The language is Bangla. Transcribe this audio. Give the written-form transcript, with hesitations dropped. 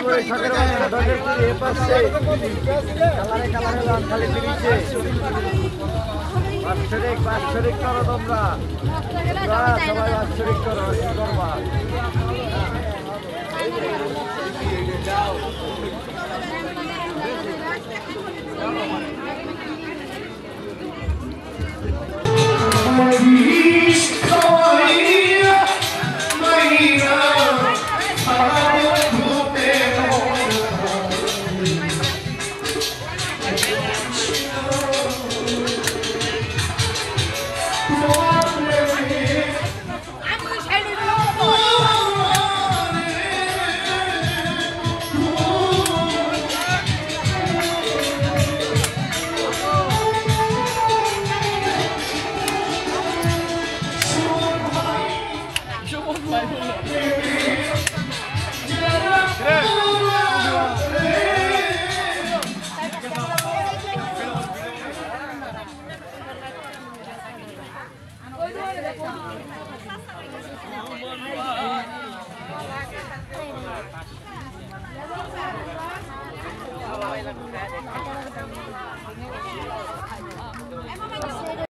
শখের বাচ্চা দশের কুড়ি এ পাশে কালারে কালারে লাল খালি তিরিশে বাৎসরিক করো তোমরা সবাই বাৎসরিক করো কি করবা Thank you.